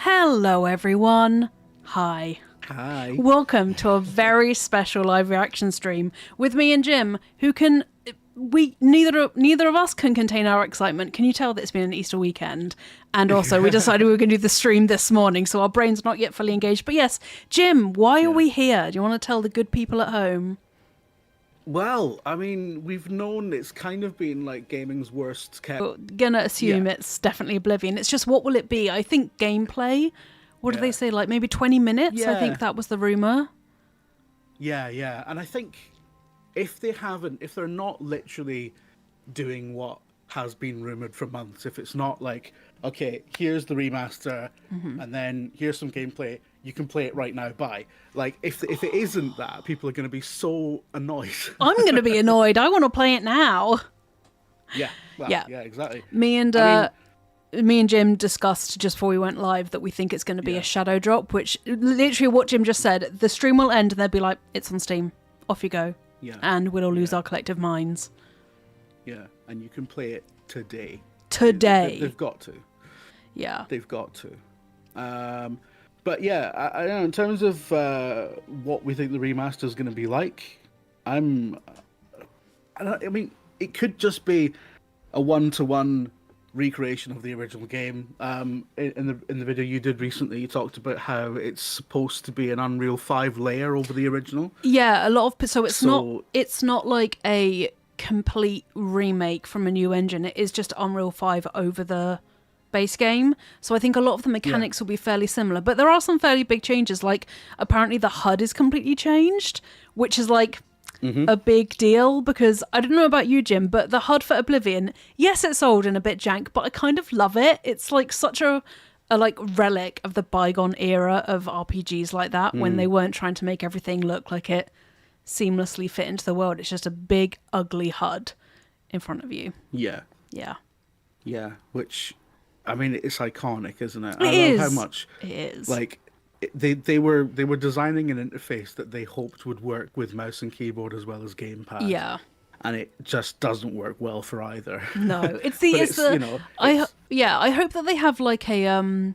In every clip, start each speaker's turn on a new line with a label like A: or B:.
A: Hello everyone. Hi.
B: Hi.
A: Welcome to a very special live reaction stream with me and Jim, who can neither of us can contain our excitement. Can you tell that it's been an Easter weekend? And also we decided we were going to do the stream this morning, so our brains not yet fully engaged. But yes, Jim, why are we here? Do you want to tell the good people at home?
B: Well, I mean, we've known it's kind of been like gaming's worst kept.
A: We're gonna assume it's definitely Oblivion. It's just, what will it be? I think gameplay. What did they say? Like maybe 20 minutes? I think that was the rumor.
B: Yeah. And I think if they're not literally doing what has been rumored for months, if it's not like, okay, here's the remaster and then here's some gameplay, you can play it right now, bye. Like, if it isn't that, people are going to be so annoyed. I'm
A: going to be annoyed. I want to play it now.
B: Yeah, exactly.
A: Me and Jim discussed just before we went live that we think it's going to be a shadow drop, which literally what Jim just said, the stream will end and they'll be like, it's on Steam, off you go. Yeah. And we'll all lose our collective minds. Yeah,
B: and you can play it today. They've got to.
A: Yeah.
B: They've got to. But yeah, I don't know, in terms of what we think the remaster is going to be like, I mean, it could just be a one-to-one recreation of the original game. In the video you did recently, you talked about how it's supposed to be an Unreal 5 layer over the original.
A: Yeah, a lot of it's not like a complete remake from a new engine. It is just Unreal 5 over the base game. So I think a lot of the mechanics will be fairly similar, but there are some fairly big changes. Like apparently the HUD is completely changed, which is like a big deal, because I don't know about you, Jim, but the HUD for Oblivion, yes, it's old and a bit jank, but I kind of love it. It's like such a like relic of the bygone era of RPGs like that, when they weren't trying to make everything look like it seamlessly fit into the world. It's just a big ugly HUD in front of you.
B: Yeah, which, I mean, it's iconic, isn't it?
A: I
B: love how much
A: it is.
B: Like they were designing an interface that they hoped would work with mouse and keyboard as well as gamepad.
A: Yeah.
B: And it just doesn't work well for either.
A: No, I hope that they have like a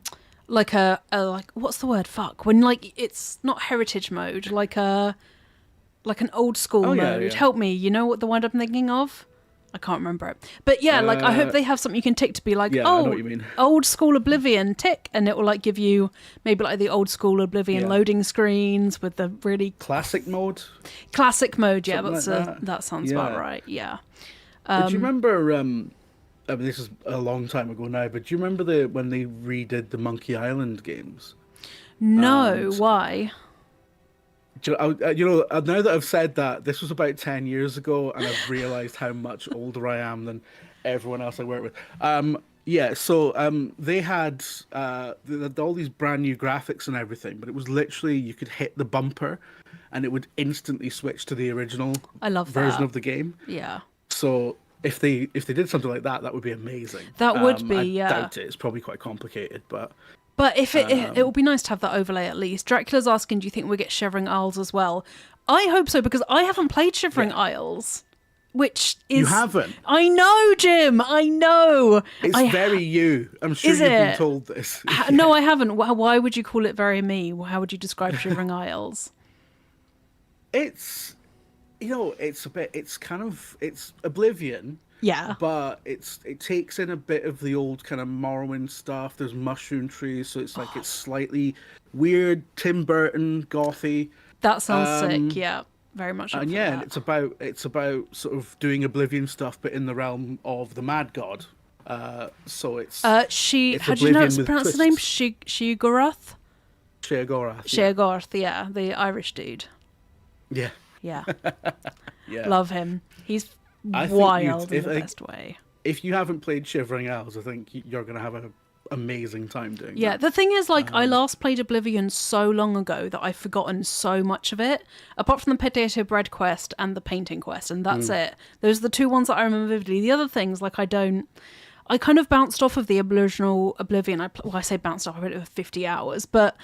A: what's the word? Fuck. When like it's not heritage mode, like an old school mode. Yeah. Help me. You know what the one I'm thinking of? I can't remember it. But yeah, like I hope they have something you can tick to be like,
B: I know what you mean.
A: Old school Oblivion, tick, and it will like give you maybe like the old school Oblivion loading screens with the really
B: classic mode.
A: Classic mode, yeah, that sounds about right. Yeah.
B: Do you remember? I mean, this is a long time ago now, but do you remember when they redid the Monkey Island games?
A: No, why?
B: Now that I've said that, this was about 10 years ago, and I've realised how much older I am than everyone else I work with. They had all these brand new graphics and everything, but it was literally, you could hit the bumper, and it would instantly switch to the original version of the game.
A: Yeah.
B: So if they did something like that, that would be amazing.
A: That would be,
B: I doubt it. It's probably quite complicated, but...
A: But if it would be nice to have that overlay at least. Dracula's asking, do you think we'll get Shivering Isles as well? I hope so, because I haven't played Shivering Isles, which is...
B: You haven't?
A: I know, Jim, I know.
B: It's very you. I'm sure you've been told this.
A: No, I haven't. Why would you call it very me? How would you describe Shivering Isles?
B: It's Oblivion.
A: Yeah.
B: But it takes in a bit of the old kind of Morrowind stuff. There's mushroom trees, so it's like it's slightly weird, Tim Burton, gothy.
A: That sounds sick, yeah. Very much.
B: And it's about sort of doing Oblivion stuff, but in the realm of the Mad God. So it's
A: how do you know it's pronounced the name? Sheogorath? Sheogorath, yeah, the Irish dude.
B: Yeah.
A: Yeah. Love him. He's wild in the best way.
B: If you haven't played Shivering Isles, I think you're going to have an amazing time doing that.
A: The thing is, like, I last played Oblivion so long ago that I've forgotten so much of it, apart from the potato bread quest and the painting quest, and that's it. Those are the two ones that I remember vividly. The other things, like, I kind of bounced off of the original Oblivion. I say bounced off, I played it for 50 hours, but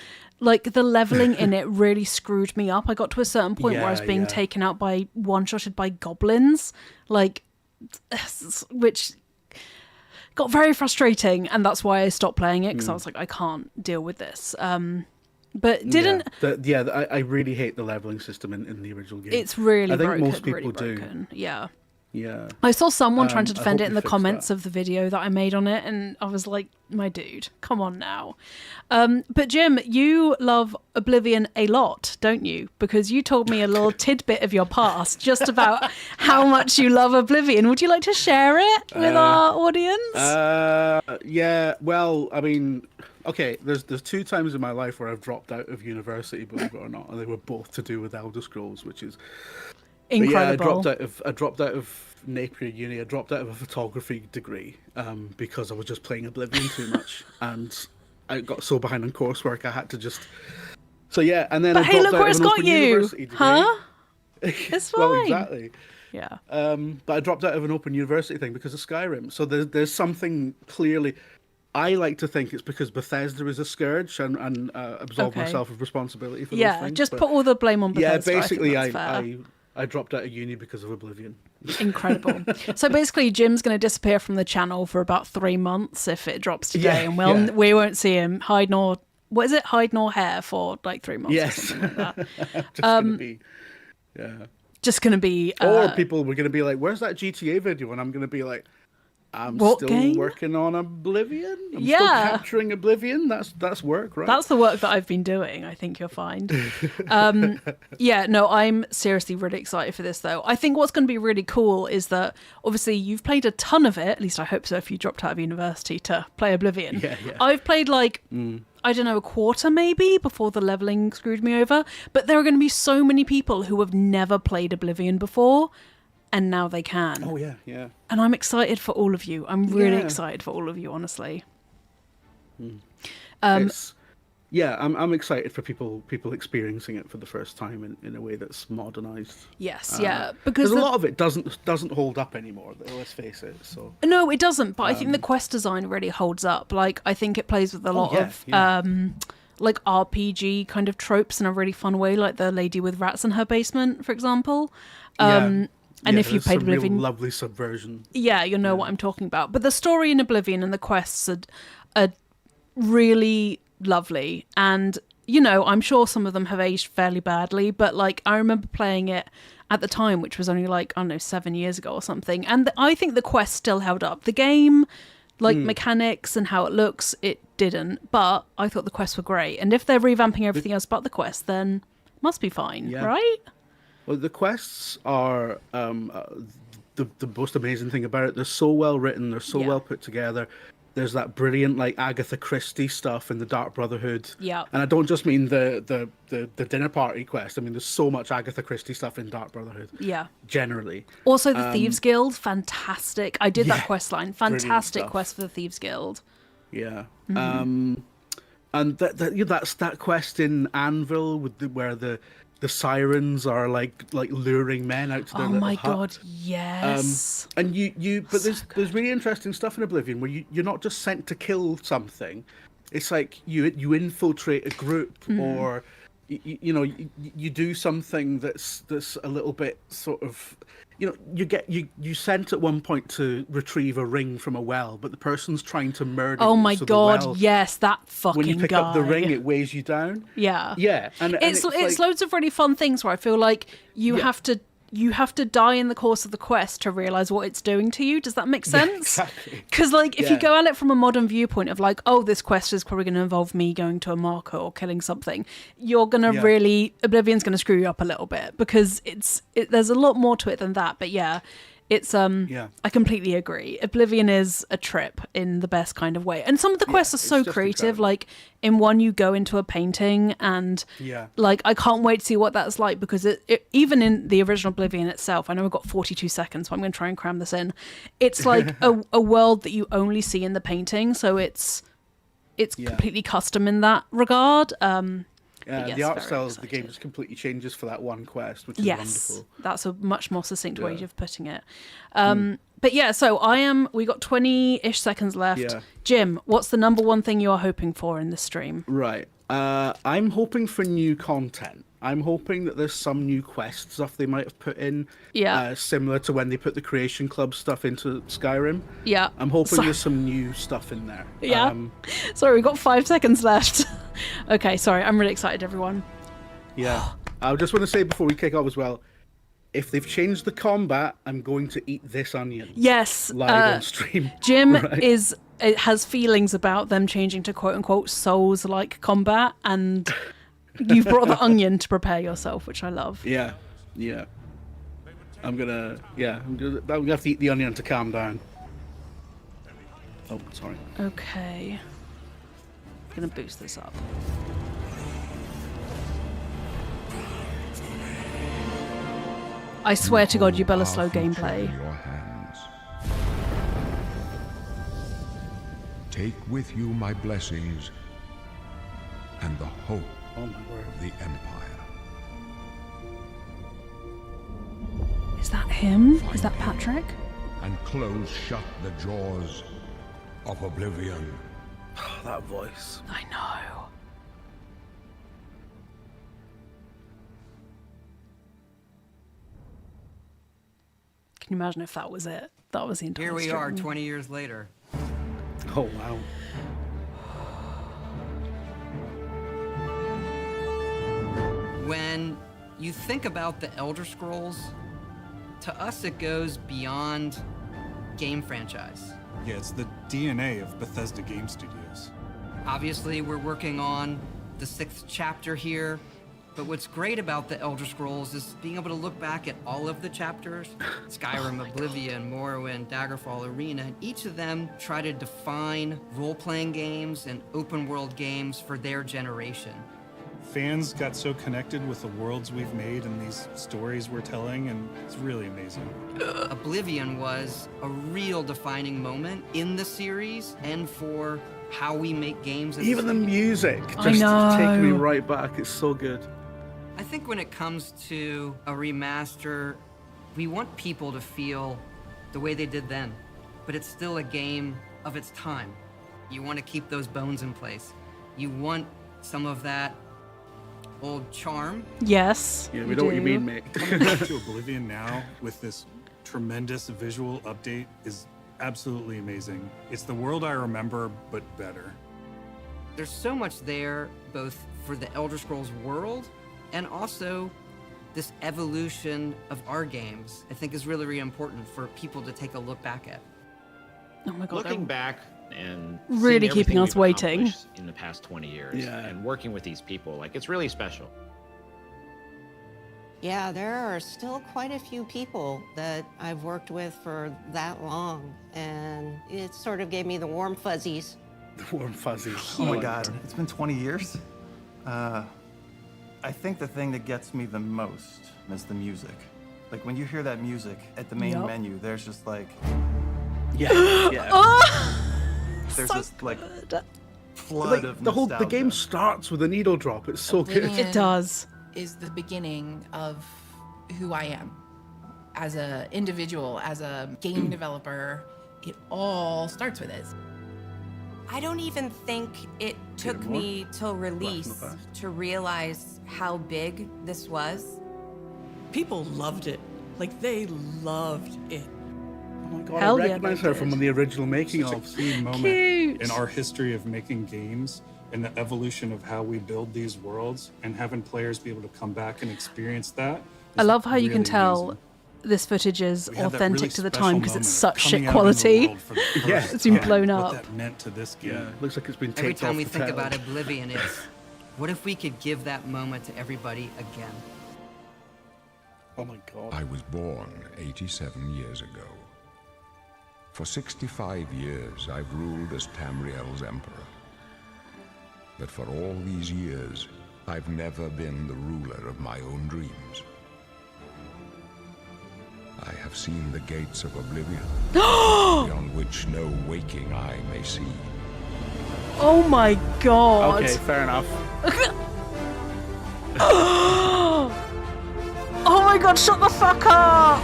A: like the leveling in it really screwed me up. I got to a certain point where I was being taken out one-shotted by goblins, like, which got very frustrating, and that's why I stopped playing it, because I was like, I can't deal with this. But didn't...
B: I really hate the leveling system in the original game.
A: It's really
B: I think
A: broken,
B: most people
A: really
B: do.
A: broken. Yeah.
B: Yeah.
A: I saw someone trying to defend
B: hope
A: it in
B: you
A: the
B: fix
A: comments
B: that.
A: of the video that I made on it, and I was like, my dude, come on now. But Jim, you love Oblivion a lot, don't you? Because you told me a little tidbit of your past just about how much you love Oblivion. Would you like to share it with our audience?
B: Yeah, well, I mean, okay, there's 2 times in my life where I've dropped out of university, believe it or not, and they were both to do with Elder Scrolls, which is...
A: Incredible.
B: But yeah, I dropped out of Napier Uni. I dropped out of a photography degree because I was just playing Oblivion too much, and I got so behind on coursework I had to just. So yeah, and then
A: But
B: I
A: hey,
B: dropped
A: look
B: out
A: where
B: of
A: it's
B: an
A: got
B: open
A: you,
B: university degree.
A: huh? It's fine.
B: Well, exactly.
A: Yeah.
B: But I dropped out of an open university thing because of Skyrim. So there's something clearly. I like to think it's because Bethesda is a scourge and absolve myself of responsibility for those things.
A: Just put all the blame on Bethesda.
B: Yeah, basically,
A: I
B: I dropped out of uni because of Oblivion.
A: Incredible. So basically, Jim's going to disappear from the channel for about 3 months if it drops today, and we won't see him hide nor hair for like 3 months or something like that.
B: Just gonna be,
A: Just going to be.
B: Or people were gonna be like, "Where's that GTA video?" And I'm gonna be like, "I'm
A: What
B: still
A: game?
B: working on Oblivion. I'm still capturing Oblivion. That's work, right?"
A: That's the work that I've been doing, I think you'll find. I'm seriously really excited for this, though. I think what's going to be really cool is that, obviously, you've played a ton of it, at least I hope so, if you dropped out of university to play Oblivion.
B: Yeah.
A: I've played, I don't know, a quarter maybe, before the leveling screwed me over. But there are going to be so many people who have never played Oblivion before, and now they can.
B: Oh, yeah.
A: And I'm excited for all of you. I'm really excited for all of you, honestly.
B: I'm excited for people experiencing it for the first time in a way that's modernized.
A: Yes, because
B: a lot of it doesn't hold up anymore. Let's face it. So
A: no, it doesn't. But I think the quest design really holds up. Like, I think it plays with a lot of like RPG kind of tropes in a really fun way, like the lady with rats in her basement, for example. And if you've played Oblivion,
B: real lovely subversion.
A: Yeah, you'll know what I'm talking about. But the story in Oblivion and the quests are really lovely. And, I'm sure some of them have aged fairly badly. But, I remember playing it at the time, which was only, 7 years ago or something. And I think the quest still held up. The game, mechanics and how it looks, it didn't. But I thought the quests were great. And if they're revamping everything else but the quest, then must be fine, right?
B: Well, the quests are the most amazing thing about it. They're so well written. They're so well put together. There's that brilliant Agatha Christie stuff in the Dark Brotherhood. Yeah. And I don't just mean the dinner party quest. I mean, there's so much Agatha Christie stuff in Dark Brotherhood. Yeah. Generally.
A: Also, the Thieves Guild, fantastic. I did that quest line. Fantastic quest for the Thieves Guild.
B: Yeah. And that's that quest in Anvil where the sirens are like luring men out to their little hut.
A: God, yes.
B: And but there's really interesting stuff in Oblivion where you're not just sent to kill something. It's like you infiltrate a group or you do something that's a little bit sort of you sent at one point to retrieve a ring from a well, but the person's trying to murder you.
A: Oh my God, yes, that fucking guy.
B: When you pick up the ring, it weighs you down.
A: Yeah.
B: Yeah. And
A: it's loads of really fun things where I feel like you have to die in the course of the quest to realize what it's doing to you. Does that make sense?
B: Exactly.
A: Because if you go at it from a modern viewpoint of this quest is probably going to involve me going to a marker or killing something, you're going to Oblivion's going to screw you up a little bit because there's a lot more to it than that. But it's I completely agree. Oblivion is a trip in the best kind of way. And some of the quests are so creative. Incredible. In one you go into a painting and I can't wait to see what that's like because it even in the original Oblivion itself, I know we've got 42 seconds, so I'm going to try and cram this in. It's like a world that you only see in the painting, so it's completely custom in that regard.
B: The art style of the game just completely changes for that one quest, which is wonderful.
A: That's a much more succinct way of putting it. But we got 20-ish seconds left. Yeah. Jim, what's the number one thing you are hoping for in this stream?
B: Right. I'm hoping for new content. I'm hoping that there's some new quest stuff they might have put in.
A: Yeah.
B: Similar to when they put the Creation Club stuff into Skyrim.
A: Yeah.
B: I'm hoping there's some new stuff in there.
A: Yeah. Sorry, we've got 5 seconds left. Okay, sorry. I'm really excited, everyone.
B: Yeah. I just want to say before we kick off as well, if they've changed the combat, I'm going to eat this onion.
A: Yes.
B: Live on stream.
A: Jim has feelings about them changing to quote unquote Souls-like combat, and you've brought the onion to prepare yourself, which I love.
B: Yeah. I'm gonna have to eat the onion to calm down. Oh, sorry.
A: Okay. I'm gonna boost this up. I swear to God, you better slow gameplay.
C: Take with you my blessings and the hope of the Empire.
A: Is that him? Is that Patrick?
C: And close shut the jaws of Oblivion.
B: That voice.
A: I know. Can you imagine if that was it? That was the entire
D: Here we
A: stream.
D: are 20 years later.
B: Oh, wow.
D: When you think about the Elder Scrolls, to us it goes beyond game franchise.
E: Yeah, it's the DNA of Bethesda Game Studios.
D: Obviously, we're working on the 6th chapter here, but what's great about the Elder Scrolls is being able to look back at all of the chapters, Skyrim, Oblivion, Morrowind, Daggerfall, Arena, and each of them try to define role-playing games and open-world games for their generation.
E: Fans got so connected with the worlds we've made and these stories we're telling, and it's really amazing.
D: Oblivion was a real defining moment in the series and for how we make games.
B: Even the music just taking me right back. It's so good.
D: I think when it comes to a remaster, we want people to feel the way they did then, but it's still a game of its time. You want to keep those bones in place. You want some of that old charm.
A: Yes.
B: Yeah, we know what you mean, mate.
E: Coming back to Oblivion now with this tremendous visual update is absolutely amazing. It's the world I remember, but better.
D: There's so much there, both for the Elder Scrolls world and also this evolution of our games, I think is really, really important for people to take a look back at.
A: Oh my God.
F: Looking back and
A: really
F: seeing
A: keeping
F: everything
A: us
F: we've
A: waiting
F: accomplished in the past 20 years
B: Yeah.
F: and working with these people, like, it's really special.
G: Yeah, there are still quite a few people that I've worked with for that long, and it sort of gave me the warm fuzzies.
B: The warm fuzzies.
H: Oh my God, it's been 20 years. I think the thing that gets me the most is the music. Like when you hear that music at the main menu, there's just like, there's
A: So
H: this like
A: good.
H: flood of nostalgia.
B: The game starts with a needle drop. It's so good.
A: It does.
I: Is the beginning of who I am as an individual, as a game developer. It all starts with it.
J: I don't even think it took me till release to realize how big this was.
K: People loved it. Like, they loved it.
B: Oh my God,
A: Hell
B: I
A: yeah,
B: recognize
A: they
B: her
A: did.
B: from the original making
E: Such
B: of.
E: a key moment
A: Cute.
E: in our history of making games and the evolution of how we build these worlds, and having players be able to come back and experience that.
A: I love how you can
E: really
A: tell
E: amazing.
A: this footage is
E: We had that
A: authentic
E: really
A: to the
E: special
A: time because it's
E: moment of
A: such shit
E: coming out in the
A: quality.
E: world for the
B: Yeah.
E: first
A: It's been
E: time,
A: blown
E: what
A: up.
E: that meant to this game.
B: Yeah, looks like it's been
D: Every
B: taken
D: time
B: off
D: we
B: the
D: think
B: tail.
D: about Oblivion, it's what if we could give that moment to everybody again?
B: Oh my God.
C: I was born 87 years ago. For 65 years, I've ruled as Tamriel's emperor. But for all these years, I've never been the ruler of my own dreams. I have seen the gates of Oblivion, beyond which no waking eye may see.
A: Oh my God.
B: Okay, fair enough.
A: Oh my God, shut the fuck up.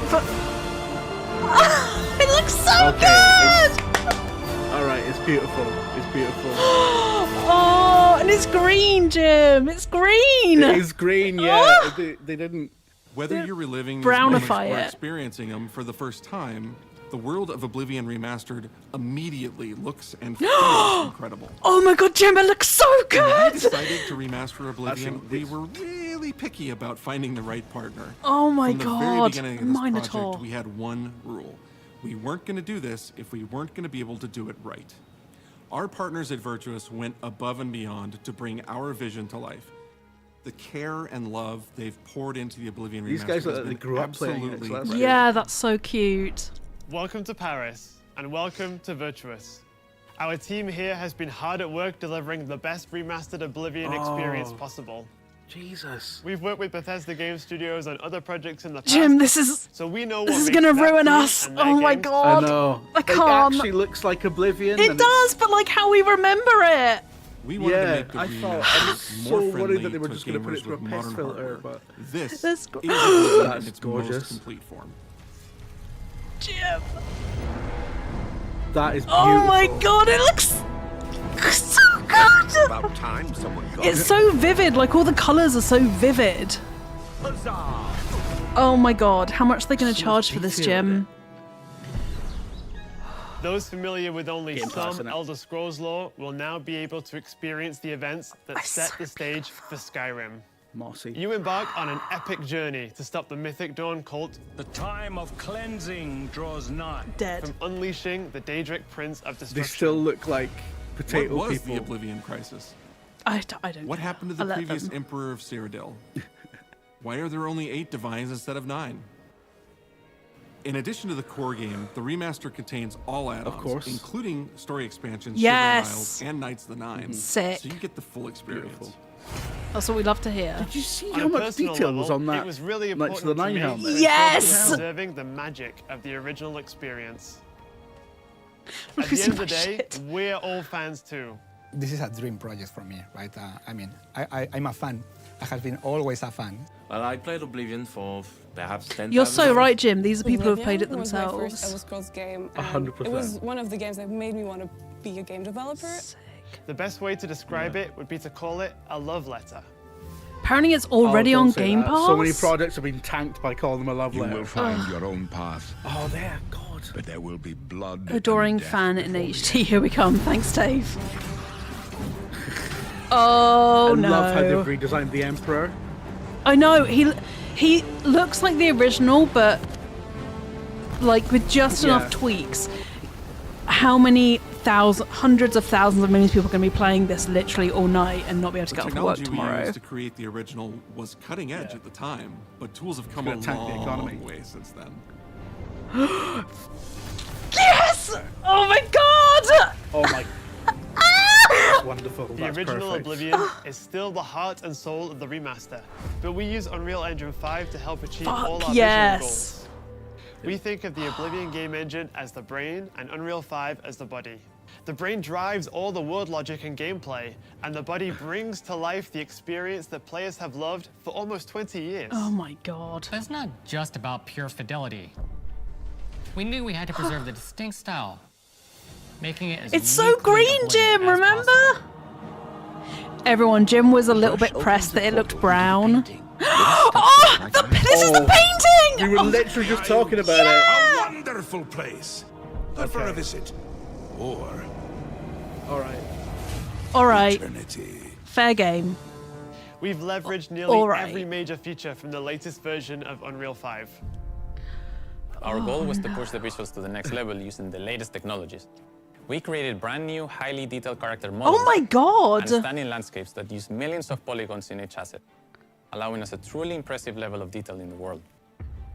A: It looks so good.
B: All right, it's beautiful. It's beautiful.
A: Oh, and it's green, Jim. It's green.
B: It is green, yeah. They didn't.
E: Whether you're reliving these moments
A: Brownify
E: or
A: it.
E: experiencing them for the first time, the world of Oblivion Remastered immediately looks and feels incredible.
A: Oh my god, Jim, it looks so
E: When we
A: good.
E: decided to remaster Oblivion, we were really picky about finding the right partner.
A: Oh my
E: From the very
A: god,
E: beginning of this
A: Minotaur.
E: project, we had one rule. We weren't going to do this if we weren't going to be able to do it right. Our partners at Virtuous went above and beyond to bring our vision to life. The care and love they've poured into the Oblivion Remaster
B: These guys
E: has
B: they
E: been
B: grew up playing it.
E: absolutely
B: So that's
E: great.
A: Yeah, that's so cute.
L: Welcome to Paris, and welcome to Virtuous. Our team here has been hard at work delivering the best remastered Oblivion experience possible.
B: Jesus.
L: We've worked with Bethesda Game Studios on other projects in the past,
A: Jim, this is
L: so we know
A: this
L: what
A: is
L: makes
A: gonna
L: that
A: ruin
L: team
A: us.
L: and their
A: Oh my
L: games
A: god.
B: I know.
A: I
B: It
A: can't.
B: actually looks like Oblivion.
A: It
B: and
A: does, but like how we remember it.
E: We wanted to
B: Yeah,
E: make the
B: I thought
E: remaster
B: I was
E: more
B: so
E: friendly
B: worried that they were
E: to
B: just going to put
E: gamers
B: it through a
E: with
B: piss
E: modern
B: filter,
E: hardware.
B: but
E: This
A: That's
E: is
A: go-
E: Oblivion
B: That's
E: in its
B: gorgeous.
E: most complete form.
A: Jim.
B: that is beautiful.
A: Oh my god, it looks so good.
C: About time someone got
A: It's so vivid, like all the colours are so vivid. Oh my god, how much are they going to
B: So
A: charge for this,
B: detailed,
A: Jim?
L: Those familiar with only
B: Game Pass,
L: some
B: innit?
L: Elder Scrolls lore will now be able to experience the events that set the stage for Skyrim.
B: Mossy.
L: You embark on an epic journey to stop the Mythic Dawn cult
M: The time of cleansing draws nigh.
A: Dead.
L: from unleashing the Daedric Prince of
B: They
L: Destruction.
B: still look like
E: What
B: potato
E: was
B: people.
E: the Oblivion Crisis?
A: I don't
E: What
A: care.
E: happened to the
A: I'll let
E: previous
A: them.
E: Emperor of Cyrodiil? Why are there only 8 divines instead of 9? In addition to the core game, the remaster contains all add-ons,
B: course.
E: including story expansions,
A: Yes.
E: Shivering Isles, and Knights of the Nine.
A: Sick.
E: So you get the full experience.
B: Beautiful.
A: That's what we love to hear.
B: Did you see
L: On
B: how
L: a
B: much
L: personal
B: detail was
L: level,
B: on that
L: It was really
B: Knights
L: important
B: of the Nine
L: to me
B: helmet?
L: to
A: Yes!
L: focus on preserving the magic of the original experience. At the
A: Losing
L: end of the
A: my
L: day,
A: shit.
L: we're all fans too.
N: This is a dream project for me, right? I mean, I'm a fan. I have been always a fan.
M: Well, I played Oblivion for perhaps 10
A: You're
M: times.
A: so right, Jim. These are people who have played
O: Oblivion
A: it
O: was my first Elder
A: themselves.
O: Scrolls game.
B: 100%.
O: It was one of the games that made me want to be a game developer.
L: The best way to describe it would be to call it a love letter.
A: Apparently it's already
B: Oh, don't
A: on
B: say
A: Game
B: that.
A: Pass.
B: So many projects have been tanked by calling them a love
C: You
B: letter.
C: will find your own path,
B: Oh, there, God.
C: but there will be blood.
A: Adoring
C: and death
A: fan in
C: before
A: HD. Here we come. Thanks, Dave. Oh
B: I
A: no.
B: love how they've redesigned the Emperor.
A: I know he looks like the original, but like with just enough
B: Yeah.
A: tweaks. How many hundreds of thousands of millions of people are going to be playing this literally all night and not be able to
E: The
A: get off work
E: technology we
A: tomorrow?
E: used to create the original was cutting edge at the time, but tools have come a
B: gonna tank the economy.
E: long way since then.
A: Yes! Oh my god!
B: Oh my. That's wonderful.
L: The
B: That's
L: original
B: perfect.
L: Oblivion is still the heart and soul of the remaster, but we use Unreal Engine 5 to help achieve all our
A: yes.
L: visual goals. We think of the Oblivion game engine as the brain and Unreal 5 as the body. The brain drives all the world logic and gameplay, and the body brings to life the experience that players have loved for almost 20 years.
A: Oh my god.
P: It's not just about pure fidelity. We knew we had to preserve the distinct style, making it as
A: It's so
P: uniquely
A: green,
P: Oblivion
A: Jim,
P: as
A: remember? Everyone, Jim was a little bit pressed that it looked brown. Oh, this is the painting!
B: We were
A: Oh,
B: literally just talking about
C: A wonderful place. Good for a visit. Or
B: it. All right.
A: all right,
C: eternity.
A: fair game.
L: We've leveraged nearly
A: all right.
L: every major feature from the latest version of Unreal 5.
M: Our goal was to push the visuals to the next level using the latest technologies. We created brand new, highly detailed character models
A: Oh my god!
M: and stunning landscapes that use millions of polygons in each asset, allowing us a truly impressive level of detail in the world.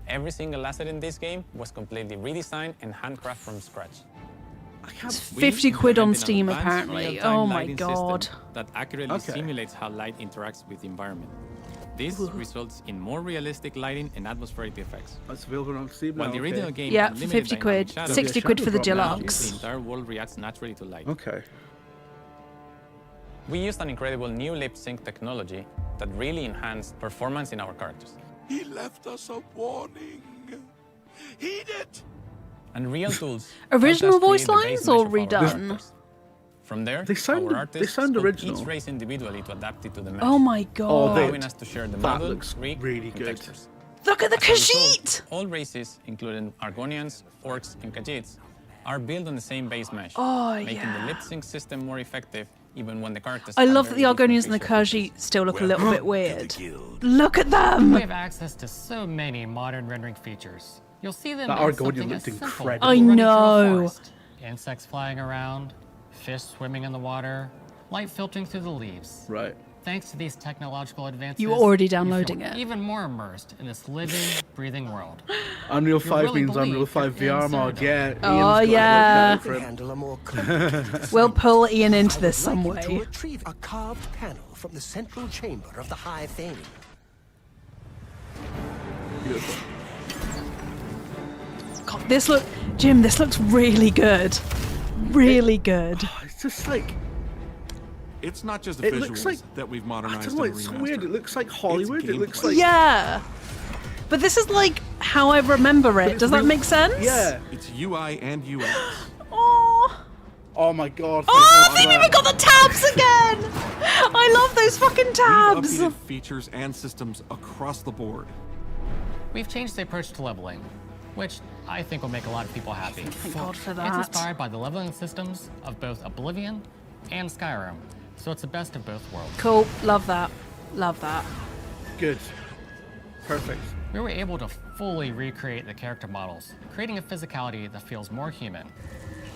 M: Every single asset in this game was completely redesigned and handcrafted from scratch.
A: It's 50 quid on Steam apparently. Oh my god.
M: That accurately
B: Okay.
M: simulates how light interacts with the environment. This results in more realistic lighting and atmospheric effects.
B: That's available on Steam now.
M: While the original
B: Okay.
M: game
A: Yeah,
M: had
A: for
M: limited
A: 50
M: dynamic
A: quid.
M: shadows,
A: 60 quid for the
B: Shadow drop now.
M: the
A: deluxe.
M: entire world reacts naturally to light.
B: Okay.
M: We used an incredible new lip sync technology that really enhanced performance in our characters.
C: He left us a warning. Heed it.
M: And real tools.
A: Original
M: helped us
A: voice
M: create the base
A: lines or
M: measure for our
A: redone?
M: characters. From there,
B: They sound-
M: our artists
B: they sound
M: sculpt
B: original.
M: each race individually to adapt it to the match.
A: Oh my god.
M: allowing us to share the
B: that
M: model,
B: looks
M: rig,
B: really
M: and
B: good.
M: textures.
A: Look at the
M: As a result,
A: Khajiit!
M: all races, including Argonians, Orcs, and Khajiits, are built on the same base mesh,
A: Oh,
M: making
A: yeah.
M: the lip sync system more effective, even when the characters.
A: I
M: have
A: love that
M: very
A: the
M: different
A: Argonians and the
M: facial
A: Khajiit still look a little bit weird. Look at
P: We
A: them!
P: have access to so many modern rendering features. You'll see them
B: That
P: in
B: Argonian
P: something
B: looked
P: as simple as
B: incredible.
A: I
P: running through a
A: know.
P: forest. Insects flying around, fish swimming in the water, light filtering through the leaves.
B: Right.
P: Thanks to these technological advances,
A: You were already
P: you feel
A: downloading it.
P: even more immersed in this living, breathing world.
B: Unreal 5
P: really
B: means Unreal
P: believe
B: 5
P: you're
B: VR mod.
P: inside
B: Yeah.
A: Oh,
B: Ian's got
A: yeah.
B: it for him.
Q: Handle a more complicated
A: We'll pull Ian into this some
Q: to
A: way.
Q: retrieve a carved panel from the central chamber of the High Fane.
B: Beautiful.
A: God, Jim, this looks really good. Really good.
B: It's just like,
E: It's not just the
B: it
E: visuals
B: looks like,
E: that we've
B: I
E: modernized
B: don't know,
E: and
B: it's
E: remastered.
B: weird. It looks like Hollywood. It looks
E: gameplay.
B: like
A: Yeah. But this is like how I remember it.
B: it's
A: Does that
B: real-
A: make sense?
B: Yeah.
E: It's UI and UX.
A: Oh.
B: Oh my god.
A: Oh, they've even got the tabs again! I love those fucking tabs!
E: We've updated features and systems across the board.
P: We've changed the approach to leveling, which I think will make a lot of people happy.
A: Thank God for
P: It's
A: that.
P: inspired by the leveling systems of both Oblivion and Skyrim, so it's the best of both worlds.
A: Cool. Love that. Love that.
B: Good. Perfect.
P: We were able to fully recreate the character models, creating a physicality that feels more human.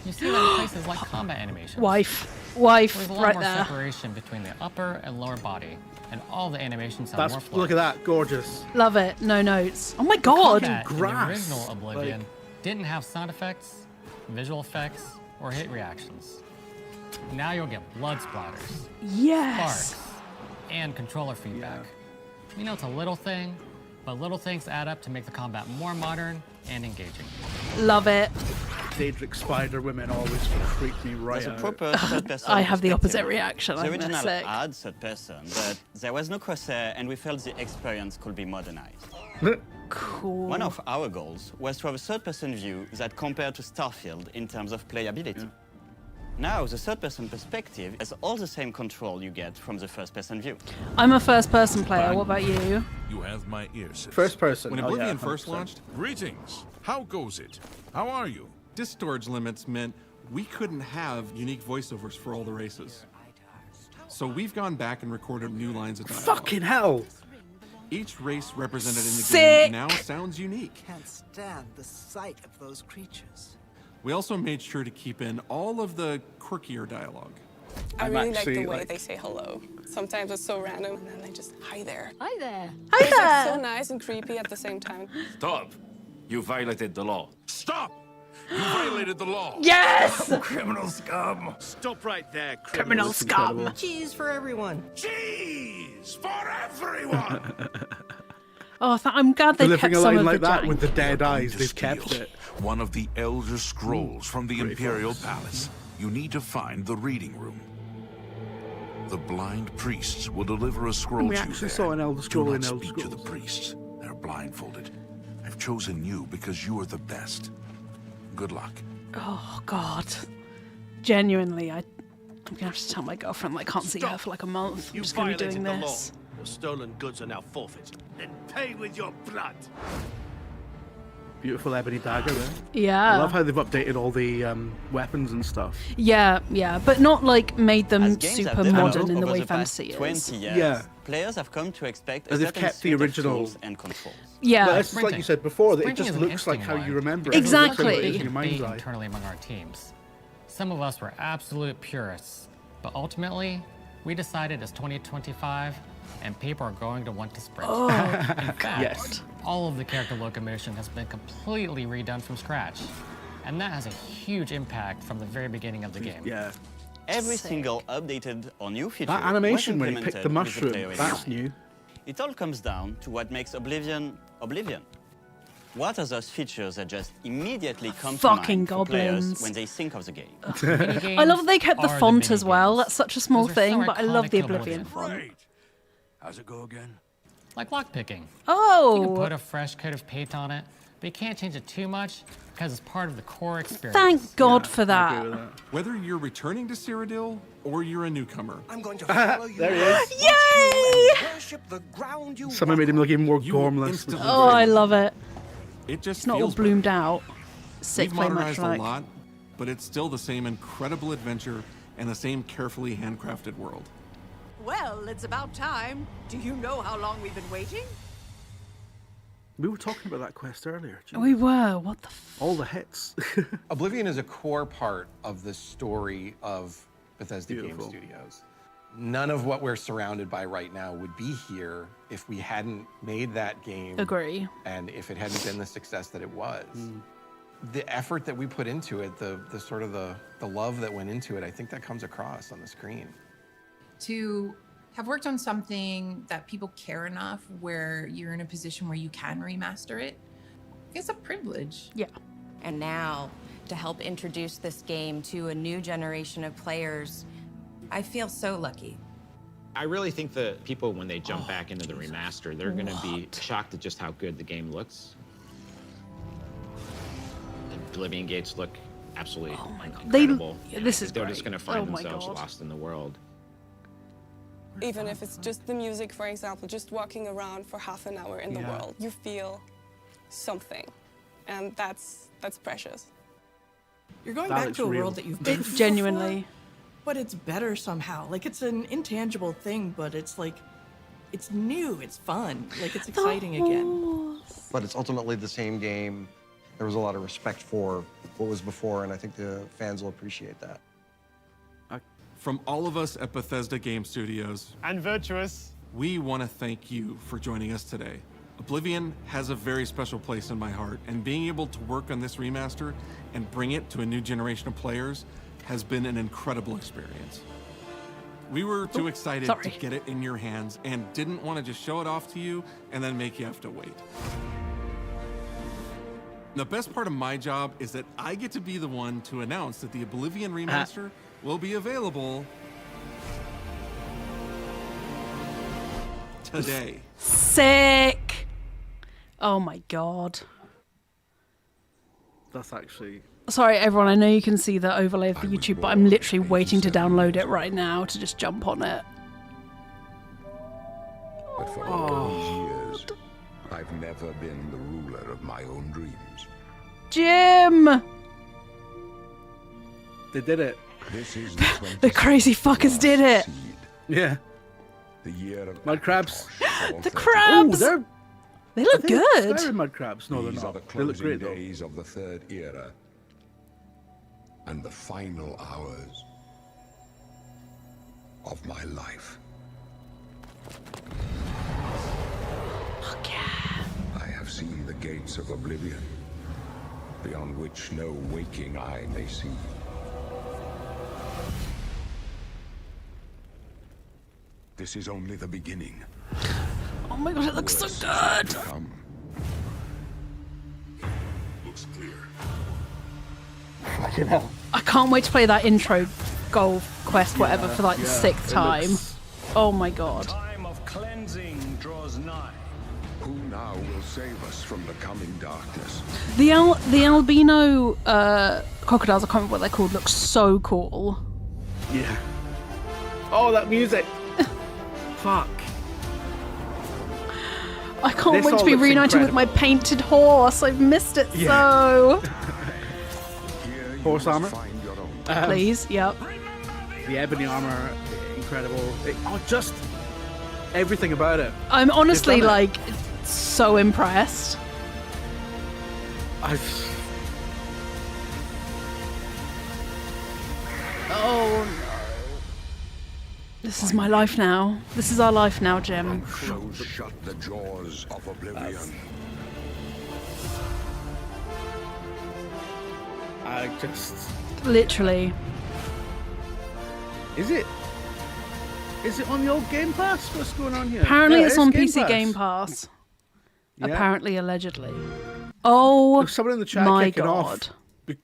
P: You see that in places like combat animations.
A: Wife,
P: There's a lot
A: right
P: more
A: there.
P: separation between the upper and lower body, and all the animations have
B: That's
P: more flow.
B: look at that, gorgeous.
A: Love it. No notes. Oh my god.
P: Combat in the
B: grass,
P: original Oblivion
B: like-
P: didn't have sound effects, visual effects, or hit reactions. Now you'll get blood splatters,
A: Yes.
P: sparks, and controller feedback. You know, it's a little thing, but little things add up to make the combat more modern and engaging.
A: Love it.
B: Daedric spider women always freak me right
R: As a
B: out.
R: proper third-person
A: I have the opposite
R: perspective,
A: reaction.
R: The
A: I'm
R: original
A: sick.
R: had third person, but there was no crosshair, and we felt the experience could be modernized.
A: Cool.
R: One of our goals was to have a third-person view that compared to Starfield in terms of playability. Now, the third-person perspective has all the same control you get from the first-person view.
A: I'm a first-person player. What about you?
S: You have my ear, sis.
B: First person.
E: When
B: oh,
E: Oblivion
B: yeah,
E: first
B: 100%.
E: launched,
S: Greetings. How goes it? How are you?
E: disk storage limits meant we couldn't have unique voiceovers for all the races. So we've gone back and recorded new lines of dialogue.
B: Fucking hell!
E: Each race represented in the
A: Sick.
E: game now sounds unique.
Q: Can't stand the sight of those creatures.
E: We also made sure to keep in all of the quirkier dialogue.
O: I really like the way they say hello. Sometimes it's so random, and then they just, hi there.
T: Hi there.
A: Hi
O: It's like
A: there.
O: so nice and creepy at the same time.
S: Stop! You violated the law. Stop! You violated the law.
A: Yes!
S: Criminal scum!
Q: Stop right there,
A: Criminal scum.
G: Cheese for everyone.
S: Cheese for everyone!
A: Oh, I'm glad they
B: Delivering
A: kept
B: a
A: some
B: line
A: of
B: like
A: the
B: that
A: jank.
B: with the dead
S: You're going
B: eyes,
S: to
B: they've
S: steal
B: kept it.
S: One of the Elder Scrolls from the
B: Great
S: Imperial
B: focus.
S: Palace. You need to find the reading room. The blind priests will deliver a scroll
B: We
S: to you
B: actually
S: there.
B: saw an Elder Scroll
S: Do
B: in
S: not
B: Elder
S: speak to the
B: Scrolls.
S: priests. They're blindfolded. I've chosen you because you are the best. Good luck.
A: Oh God, genuinely, I'm gonna have to tell my girlfriend that I can't see her for like a month. I'm
Q: You
A: just gonna be
Q: violated
A: doing
Q: the law.
A: this.
Q: Your stolen goods are now forfeit. Then pay with your blood.
B: Beautiful ebony dagger there.
A: Yeah.
B: I love how they've updated all the weapons and stuff.
A: Yeah, but not like made them
R: As games
A: super
R: have developed
A: modern in the
R: over
A: way
R: the past
A: fantasy is.
R: 20 years,
B: Yeah.
R: players have come to expect a
B: As they've
R: certain
B: kept the
R: suite of
B: original-
R: tools and controls.
A: Yeah.
B: But it's just like you said before, that it
P: Sprinting
B: just
P: is an
B: looks like
P: interesting
B: how you
P: one,
B: remember it.
P: because
B: It looks like
A: Exactly.
B: it is in your
P: debate
B: mind's eye.
P: internally among our teams. Some of us were absolute purists, but ultimately, we decided it's 2025 and people are going to want to sprint.
A: Oh.
P: In fact,
B: Yes.
P: all of the character locomotion has been completely redone from scratch, and that has a huge impact from the very beginning of the game.
B: Yeah.
R: Every single updated or new feature
B: That animation
R: was
B: when he picked the
R: implemented with
B: mushroom,
R: player in
B: that's
R: mind.
B: new.
R: It all comes down to what makes Oblivion, Oblivion. What are those features that just immediately come to
A: Fucking
R: mind for players
A: goblins.
R: when they think of the game?
A: I love that they kept the
P: are the
A: font as well.
P: minigames.
A: That's such a small
P: Those are so
A: thing, but I love the
P: iconic to
A: Oblivion
P: Oblivion.
A: font.
Q: How's it go again?
P: like lockpicking.
A: Oh!
P: You can put a fresh coat of paint on it, but you can't change it too much because it's part of the core experience.
A: Thank God for that.
E: Whether you're returning to Cyrodiil or you're a newcomer.
Q: I'm going to follow you.
B: There he is.
A: Yay!
Q: Worship the ground you
B: Someone made him look even more gormless.
A: Oh, I love it.
E: It just
A: It's not all
E: feels
A: bloomed out. Sick
E: We've
A: very much
E: modernized
A: like.
E: a lot, but it's still the same incredible adventure and the same carefully handcrafted world.
T: Well, it's about time. Do you know how long we've been waiting?
B: We were talking about that quest earlier. Jeez.
A: We were. What the
B: All the hits.
U: Oblivion is a core part of the story of Bethesda Game Studios. None of what we're surrounded by right now would be here if we hadn't made that game.
A: Agree.
U: And if it hadn't been the success that it was. The effort that we put into it, the sort of the love that went into it, I think that comes across on the screen.
I: To have worked on something that people care enough where you're in a position where you can remaster it, it's a privilege.
A: Yeah.
J: And now, to help introduce this game to a new generation of players, I feel so lucky.
F: I really think that people, when they jump back into the remaster, they're going to be shocked at just how good the game looks. The Oblivion gates look absolutely incredible.
A: This is
F: They're
A: great.
F: just going to find
A: my
F: themselves
A: God.
F: lost in the world.
O: Even if it's just the music, for example, just walking around for half an hour in the world, you feel something, and that's precious.
K: You're going back to a world that you've been through
A: genuinely.
K: before, but it's better somehow. Like, it's an intangible thing, but it's like, it's new, it's fun, like it's exciting again.
V: But it's ultimately the same game. There was a lot of respect for what was before, and I think the fans will appreciate that.
E: From all of us at Bethesda Game Studios
L: and Virtuous,
E: we want to thank you for joining us today. Oblivion has a very special place in my heart, and being able to work on this remaster and bring it to a new generation of players has been an incredible experience. We were too excited to get it in your hands and didn't want to just show it off to you and then make you have to wait. The best part of my job is that I get to be the one to announce that the Oblivion Remaster will be available today.
A: Sick. Oh my God.
B: That's actually...
A: Sorry, everyone. I know you can see the overlay of the YouTube, but I'm literally waiting to download it right now to just jump on it.
C: But for all these years, I've never been the ruler of my own dreams.
A: Jim!
B: They did it.
C: This is
A: The crazy fuckers did it.
B: Yeah.
C: The year of
B: mud crabs.
A: The crabs.
B: Oh,
A: they look good.
B: They're mud crabs. No, they're
C: These
B: not.
C: are the
B: They look
C: closing
B: great though.
C: days of the Third Era and the final hours of my life.
A: Fuck yeah.
C: I have seen the gates of Oblivion, beyond which no waking eye may see. This is only the beginning.
A: Oh my God, it looks so good.
C: Come. Looks clear.
B: Fucking hell.
A: I can't wait to play that intro goal quest, whatever, for like the 6th time. Oh my God.
C: Time of cleansing draws nigh. Who now will save us from the coming darkness?
A: The albino crocodiles, I can't remember what they're called, look so cool.
B: Yeah. Oh, that music. Fuck.
A: I can't
B: This
A: wait to
B: all
A: be
B: looks
A: reunited with my painted horse. I've missed it so.
B: Horse armor.
A: Please, yep.
B: The ebony armor, incredible. Just everything about it.
A: I'm honestly
B: They've done it.
A: like so impressed. Oh no. This is my life now. This is our life now, Jim.
C: Close shut the jaws of Oblivion.
B: I just...
A: Literally.
B: Is it on the old Game Pass? What's going on here?
A: Apparently
B: Yeah,
A: it's
B: it
A: on
B: is
A: PC Game Pass.
B: Yeah.
A: Apparently, allegedly. Oh,
B: There's someone in the chat
A: my
B: kicking
A: God.
B: off.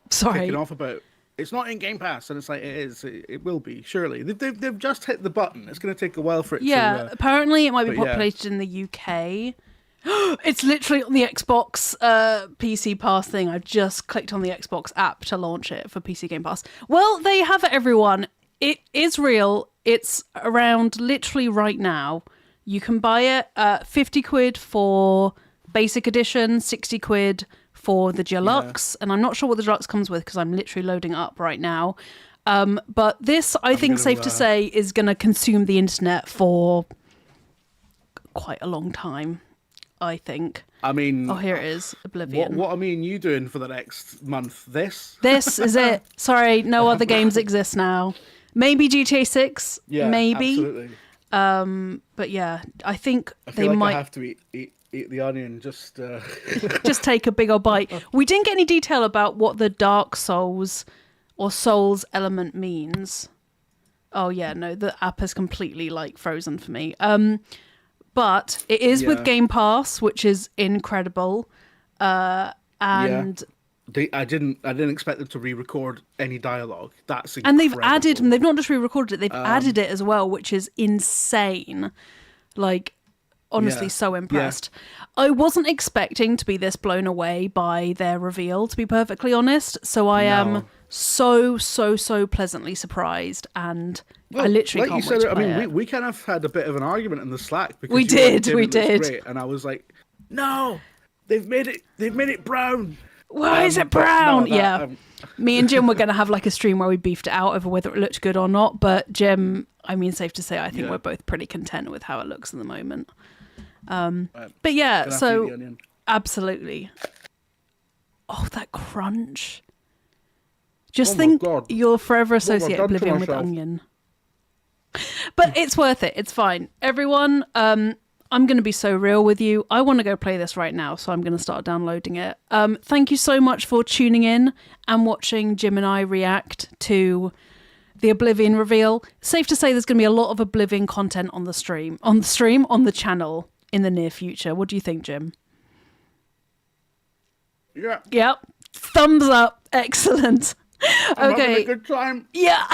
A: Sorry.
B: Kicking off about it's not in Game Pass, and it's like it is. It will be surely. They've just hit the button. It's going to take a while for it.
A: Yeah,
B: to...
A: apparently it might be
B: but yeah.
A: populated in the UK. It's literally on the Xbox PC Pass thing. I've just clicked on the Xbox app to launch it for PC Game Pass. Well, there you have it, everyone. It is real. It's around literally right now. You can buy it 50 quid for basic edition, 60 quid for the deluxe. And I'm not sure what the deluxe comes with because I'm literally loading it up right now. But this, I think, safe to say, is going to consume the internet for quite a long time, I think.
B: I mean...
A: Oh, here it is, Oblivion.
B: What are me and you doing for the next month? This
A: is it. Sorry, no other games exist now. Maybe GTA 6, maybe.
B: Absolutely.
A: But yeah, I think
B: they might... I have to eat the onion, just...
A: just take a big old bite. We didn't get any detail about what the Dark Souls or Souls element means. Oh yeah, no, the app is completely frozen for me. But it is with Game Pass, which is incredible. And
B: I didn't expect them to re-record any dialogue. That's incredible.
A: And they've added, and they've not just re-recorded it, they've added it as well, which is insane. Honestly, so impressed. I wasn't expecting to be this blown away by their reveal, to be perfectly honest. So I am so pleasantly surprised, and I literally can't wait to play it.
B: We kind of had a bit of an argument in the Slack because
A: we did.
B: Great, and I was like, no, they've made it brown.
A: Why is it brown? Me and Jim were going to have a stream where we beefed it out over whether it looked good or not. But Jim, I mean, safe to say, I think we're both pretty content with how it looks at the moment. But yeah, so absolutely. Oh, that crunch. Just think you'll forever associate Oblivion with onion. But it's worth it. It's fine. Everyone, I'm going to be so real with you. I want to go play this right now, so I'm going to start downloading it. Thank you so much for tuning in and watching Jim and I react to the Oblivion reveal. Safe to say there's going to be a lot of Oblivion content on the channel in the near future. What do you think, Jim?
B: Yeah.
A: Yep. Thumbs up. Excellent.
B: I'm having a good time.
A: Yeah.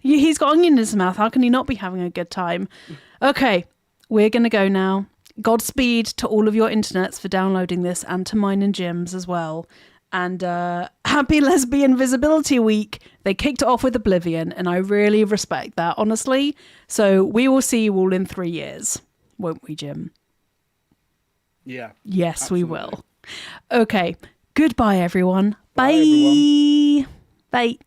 A: He's got onion in his mouth. How can he not be having a good time? Okay. We're going to go now. Godspeed to all of your internets for downloading this, and to mine and Jim's as well. And happy Lesbian Visibility Week. They kicked it off with Oblivion, and I really respect that, honestly. So we will see you all in 3 years, won't we, Jim?
B: Yeah.
A: Yes,
B: absolutely.
A: we will. Okay. Goodbye, everyone. Bye.
B: Bye, everyone.
A: Bye.